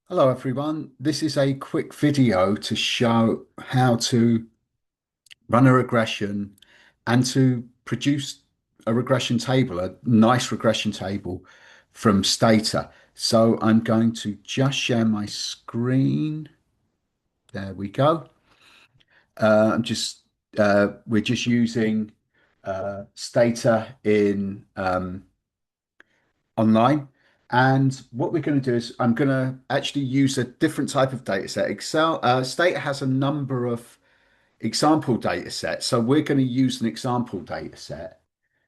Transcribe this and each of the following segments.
Hello everyone. This is a quick video to show how to run a regression and to produce a regression table, a nice regression table from Stata. So I'm going to just share my screen. There we go. I'm just we're just using Stata in online. And what we're going to do is I'm going to actually use a different type of data set. Stata has a number of example data sets. So we're going to use an example data set.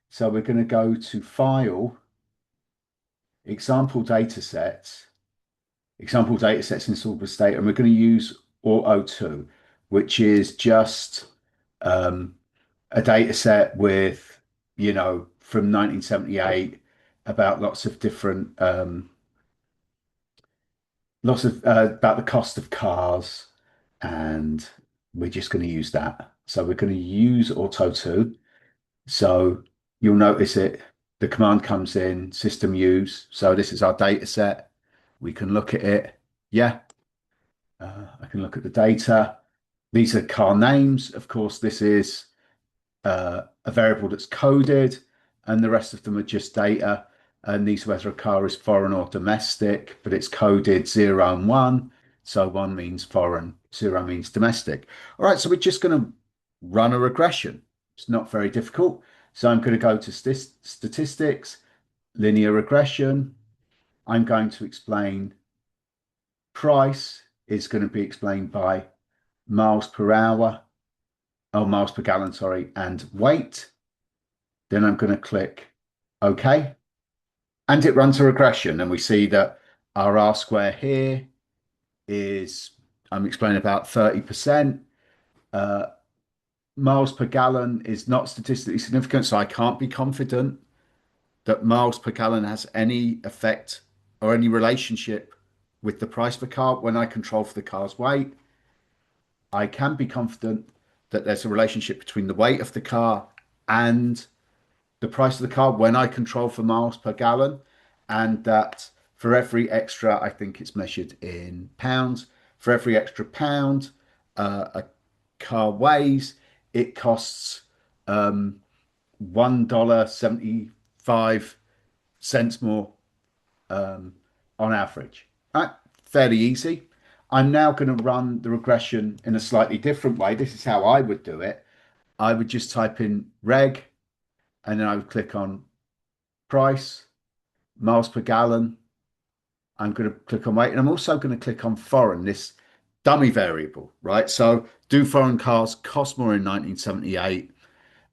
So we're going to go to File, Example Data Sets, Example Data Sets installed with Stata, and we're going to use Auto 2, which is just um, a data set with, from 1978 about lots of about the cost of cars, and we're just going to use that. So we're going to use Auto 2. So you'll notice it, the command comes in system use. So this is our data set. We can look at it. Yeah, I can look at the data. These are car names. Of course, this is a variable that's coded, and the rest of them are just data. And these whether a car is foreign or domestic, but it's coded 0 and 1. So 1 means foreign, 0 means domestic. All right, so we're just going to run a regression. It's not very difficult. So I'm going to go to statistics, linear regression. I'm going to explain price is going to be explained by miles per hour, oh, miles per gallon, sorry, and weight. Then I'm going to click OK. And it runs a regression. And we see that our R square here is, I'm explaining about 30%. Uh, miles per gallon is not statistically significant. So I can't be confident that miles per gallon has any effect or any relationship with the price of the car when I control for the car's weight. I can be confident that there's a relationship between the weight of the car and the price of the car when I control for miles per gallon, and that for every extra, I think it's measured in pounds, for every extra pound a car weighs, it costs $1.75 more on average. Right? Fairly easy. I'm now going to run the regression in a slightly different way. This is how I would do it. I would just type in reg, and then I would click on price, miles per gallon. I'm going to click on weight, and I'm also going to click on foreign, this dummy variable, right? So, do foreign cars cost more in 1978?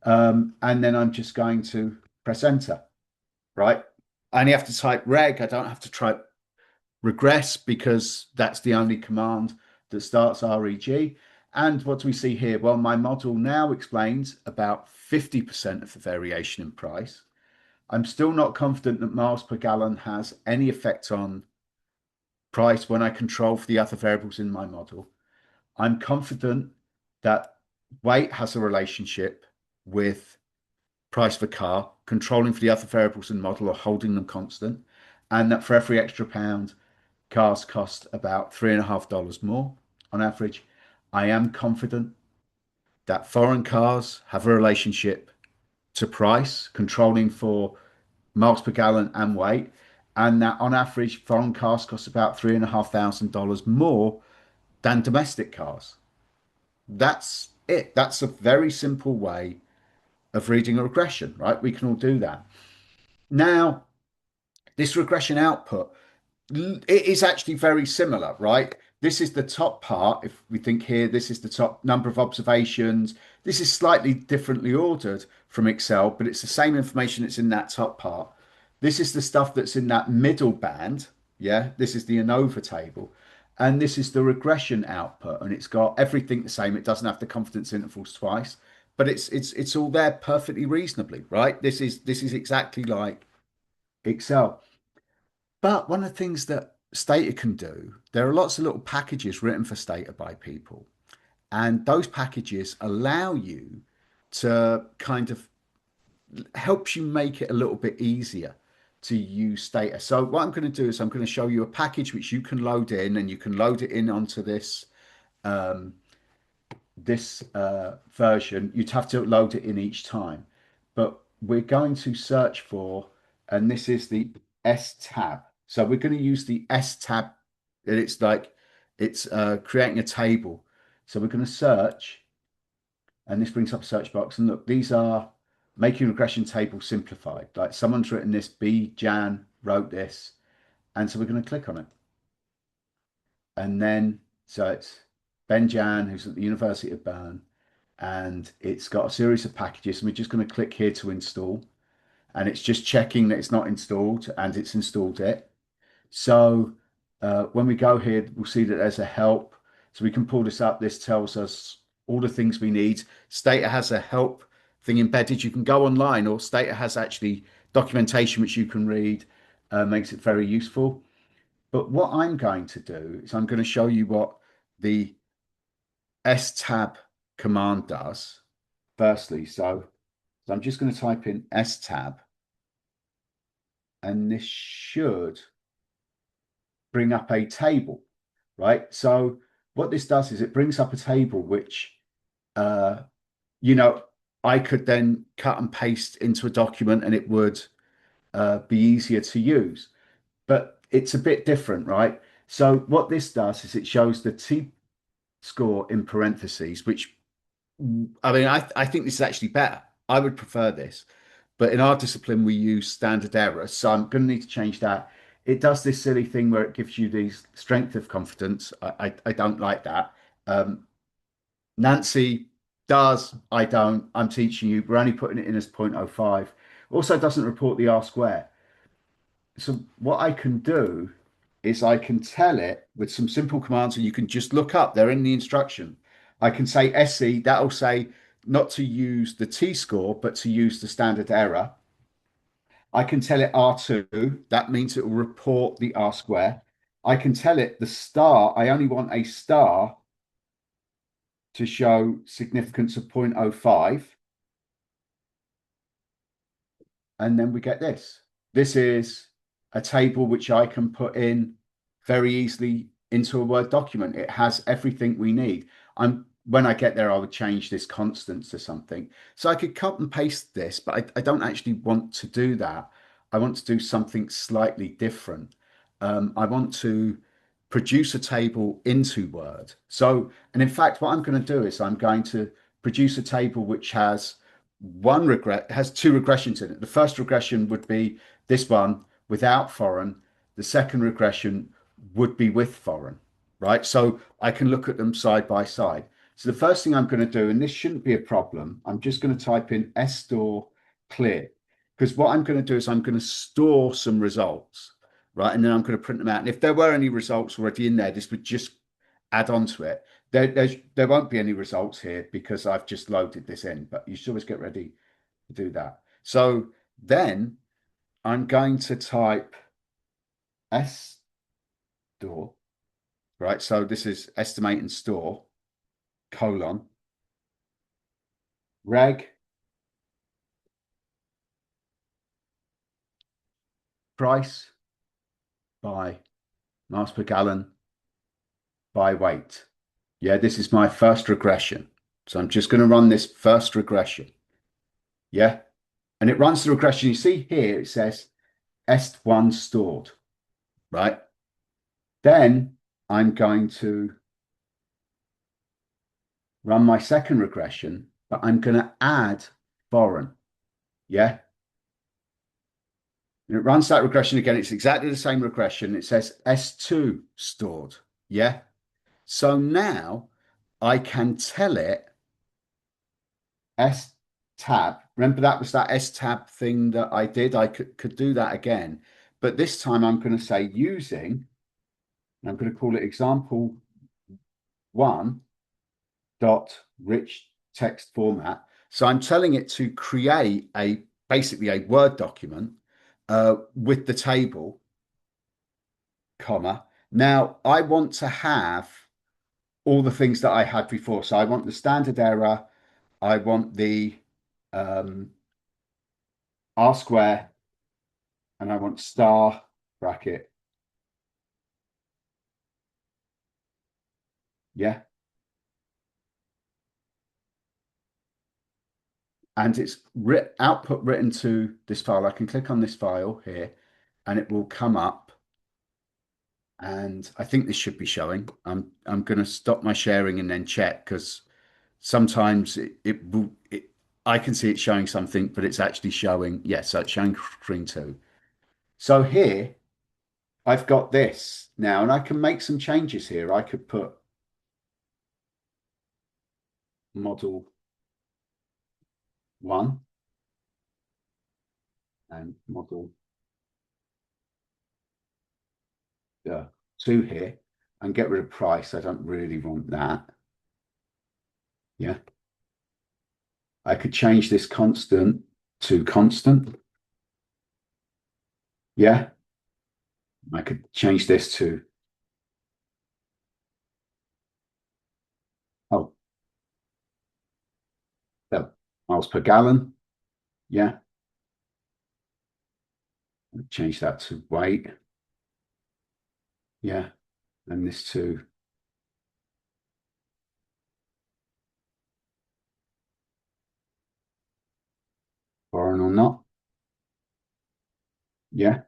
And then I'm just going to press enter, right? I only have to type reg. I don't have to type regress because that's the only command that starts reg. And what do we see here? Well, my model now explains about 50% of the variation in price. I'm still not confident that miles per gallon has any effect on price when I control for the other variables in my model. I'm confident that weight has a relationship with price of a car, controlling for the other variables in the model or holding them constant, and that for every extra pound, cars cost about $3.50 more on average. I am confident that foreign cars have a relationship to price, controlling for miles per gallon and weight, and that on average, foreign cars cost about $3,500 more than domestic cars. That's it. That's a very simple way of reading a regression, right? We can all do that. Now, this regression output, it is actually very similar, right? This is the top part. If we think here, this is the top number of observations. This is slightly differently ordered from Excel, but it's the same information that's in that top part. This is the stuff that's in that middle band. Yeah, this is the ANOVA table. And this is the regression output. And it's got everything the same. It doesn't have the confidence intervals twice, but it's all there perfectly reasonably, right? This is exactly like Excel. But one of the things that Stata can do, there are lots of little packages written for Stata by people, and those packages allow you to kind of helps you make it a little bit easier to use Stata. So what I'm going to do is I'm going to show you a package which you can load in, and you can load it in onto um, this version. You'd have to load it in each time, but we're going to search for, and this is the S tab. So we're going to use the S tab, and it's like it's creating a table. So we're going to search, and this brings up a search box. And look, these are making regression table simplified. Like someone's written this, B Jan wrote this, and so we're going to click on it. And then, so it's Ben Jan, who's at the University of Bern, and it's got a series of packages. And we're just going to click here to install, and it's just checking that it's not installed, and it's installed it. So when we go here, we'll see that there's a help. So we can pull this up. This tells us all the things we need. Stata has a help thing embedded. You can go online, or Stata has actually documentation which you can read, makes it very useful. But what I'm going to do is I'm going to show you what the stab command does. Firstly, so I'm just going to type in stab, and this should bring up a table, right? So what this does is it brings up a table which, uh, you know, I could then cut and paste into a document, and it would be easier to use. But it's a bit different, right? So what this does is it shows the T score in parentheses, which I mean, I think this is actually better. I would prefer this. But in our discipline, we use standard error. So I'm going to need to change that. It does this silly thing where it gives you these strength of confidence. I don't like that. Um, Nancy does. I don't. I'm teaching you. We're only putting it in as 0.05. Also doesn't report the R square. So what I can do is I can tell it with some simple commands, and you can just look up, they're in the instruction. I can say SE, that'll say not to use the T score, but to use the standard error. I can tell it R2, that means it will report the R square. I can tell it the star, I only want a star to show significance of 0.05. And then we get this. This is a table which I can put in very easily into a Word document. It has everything we need. When I get there, I would change this constant to something. So I could cut and paste this, but I don't actually want to do that. I want to do something slightly different. I want to produce a table into Word. So, and in fact, what I'm going to do is I'm going to produce a table which has has two regressions in it. The first regression would be this one without foreign. The second regression would be with foreign, right? So I can look at them side by side. So the first thing I'm going to do, and this shouldn't be a problem, I'm just going to type in store clear, because what I'm going to do is I'm going to store some results, right? And then I'm going to print them out. And if there were any results already in there, this would just add on to it. There won't be any results here because I've just loaded this in, but you should always get ready to do that. So then I'm going to type S store, right? So this is estimate and store, colon, reg, price by miles per gallon by weight. Yeah, this is my first regression. So I'm just going to run this first regression. Yeah. And it runs the regression. You see here, it says S1 stored, right? Then I'm going to run my second regression, but I'm going to add foreign. Yeah. And it runs that regression again. It's exactly the same regression. It says S2 stored. Yeah. So now I can tell it S tab. Remember that was that S tab thing that I did? I could do that again. But this time I'm going to say using, and I'm going to call it example one dot rich text format. So I'm telling it to create basically a Word document with the table, comma. Now I want to have all the things that I had before. So I want the standard error, I want the um, R square, and I want star bracket. Yeah. And it's output written to this file. I can click on this file here and it will come up. And I think this should be showing. I'm going to stop my sharing and then check because sometimes I can see it showing something, but it's actually showing. Yes, so it's showing screen two. So here I've got this now, and I can make some changes here. I could put model one and model uh, two here and get rid of price. I don't really want that. Yeah. I could change this constant to constant. Yeah. I could change this to, oh, no, miles per gallon. Yeah. Change that to weight. Yeah. And this to foreign or not. Yeah.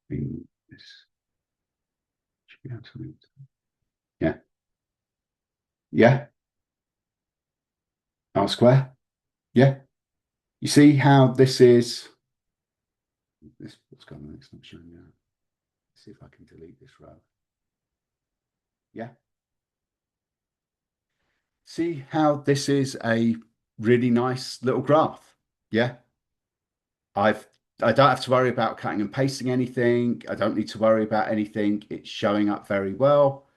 This should be able to, yeah. Yeah. R square. Yeah. You see how this is, this, what's going on? It's not showing now. Let's see if I can delete this row. Yeah. See how this is a really nice little graph. Yeah. I've I don't have to worry about cutting and pasting anything. I don't need to worry about anything. It's showing up very well.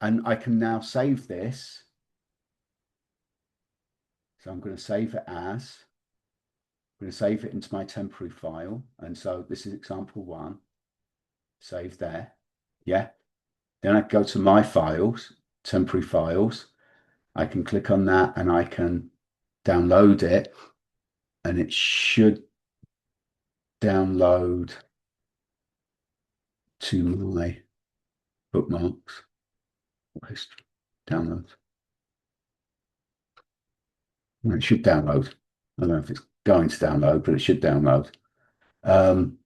And I can now save this. So I'm going to save it as, I'm going to save it into my temporary file. And so this is example one, save there. Yeah. Then I go to my files, temporary files. I can click on that and I can download it. And it should download to my bookmarks or history. Download. Well, it should download. I don't know if it's going to download, but it should download. Um,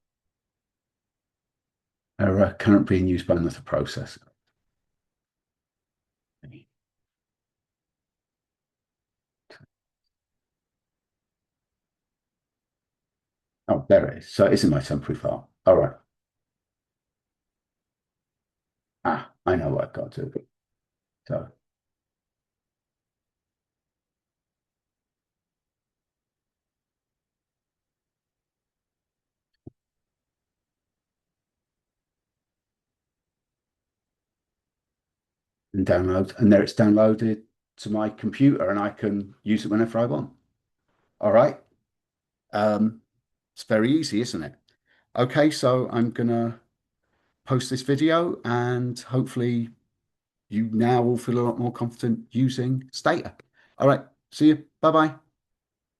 Error current being used by another processor. Oh, there it is. So it's in my temporary file. All right. I know what I've got to do. So and download, and there it's downloaded to my computer, and I can use it whenever I want. All right. Um, it's very easy, isn't it? Okay, so I'm gonna post this video, and hopefully you now will feel a lot more confident using Stata. All right. See you. Bye bye.